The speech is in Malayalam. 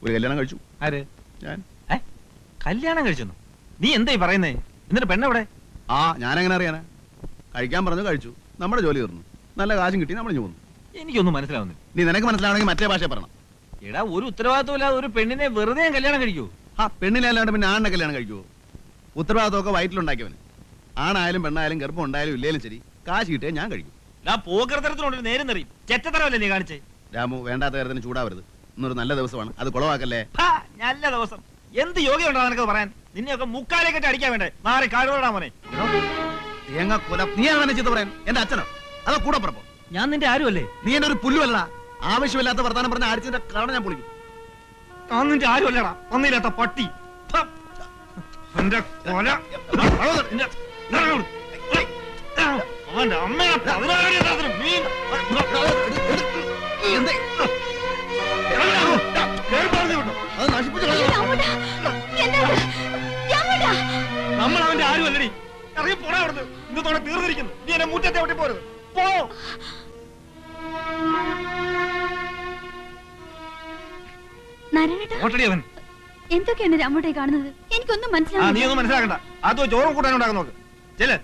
ഒരു കല്യാണം കഴിച്ചു. ആര്? ഞാൻ. കല്യാണം കഴിച്ചു? നീ എന്തായി പറയുന്നേ? എന്നിട്ട് പെണ്ണെവിടെ? ഞാനെങ്ങനെ അറിയാനാ? കഴിക്കാൻ പറഞ്ഞു, കഴിച്ചു, നമ്മുടെ ജോലി തീർന്നു, നല്ല കാശും കിട്ടി, നമ്മൾ പോന്നു. എനിക്കൊന്നും മനസ്സിലാവുന്നില്ല. നീ നിനക്ക് മനസ്സിലാവണമെങ്കിൽ മറ്റേ ഭാഷ പറയണം. എടാ, ഒരു ഉത്തരവാദിത്വമില്ലാതെ ഒരു പെണ്ണിനെ വെറുതെ കല്യാണം കഴിക്കൂ? പെണ്ണിനെ അല്ലാണ്ട് പിന്നെ ആണിനെ കല്യാണം കഴിക്കുവോ? ഉത്തരവാദിത്വമൊക്കെ വയറ്റിലുണ്ടാക്കിയവന്. ആണായാലും പെണ്ണായാലും ഗർഭം ഉണ്ടായാലും ഇല്ലേലും ശരി, കാശ് കിട്ടിയാൽ ഞാൻ കഴിക്കും. പോകൃതരത്തിനോട് നേരം നിറയും. ചെറ്റത്തരമല്ലേ നീ കാണിച്ചേ? രാമു, വേണ്ടാത്ത കാര്യത്തിന് ചൂടാവരുത്. ഇന്നൊരു നല്ല ദിവസമാണ്, അത് കുളവാക്കല്ലേ. നല്ല ദിവസം എന്ത് യോഗ്യമുണ്ടോ നിനക്ക് പറയാൻ? നിന്നെയൊക്കെ മുക്കാലേക്കിട്ട് അടിക്കാൻ വേണ്ടേ? മാറി കാടുകൊണ്ടാ മോനെ. തേങ്ങ കൊല. നീ അങ്ങനെ ചെയ്ത് പറയാൻ എന്റെ അച്ഛനോ അതോ കൂടെ പറപ്പോ? ഞാൻ നിന്റെ ആരുമല്ലേ? നീ എന്നെ ഒരു പുല്ലുമല്ല. ആവശ്യമില്ലാത്ത വർത്താനം പറഞ്ഞ അടിച്ചതിന്റെ കാരണം ഞാൻ പൊളിക്കും. ഞാൻ നിന്റെ ആരുമല്ലടാ, ഒന്നില്ലാത്ത പട്ടി. അവന്റെ അമ്മയെ നമ്മൾ അവന്റെ ആരുമല്ലടി. ഇറങ്ങി പോടാ അവിടുന്ന്. ഇന്നത്തോടെ തീർന്നിരിക്കുന്നു. നീ എന്നെ മുറ്റത്തെ ഒട്ടി പോരുത്. പോ. അവൻ എന്തൊക്കെയാണ് രാമോട്ടെ കാണുന്നത്? എനിക്കൊന്നും മനസ്സിലാവില്ല. നീ ഒന്നും മനസ്സിലാക്കണ്ട. അതോ ചോറും കൂട്ടാൻ ഉണ്ടാക്കാൻ നോക്ക്. ചെല്ല്.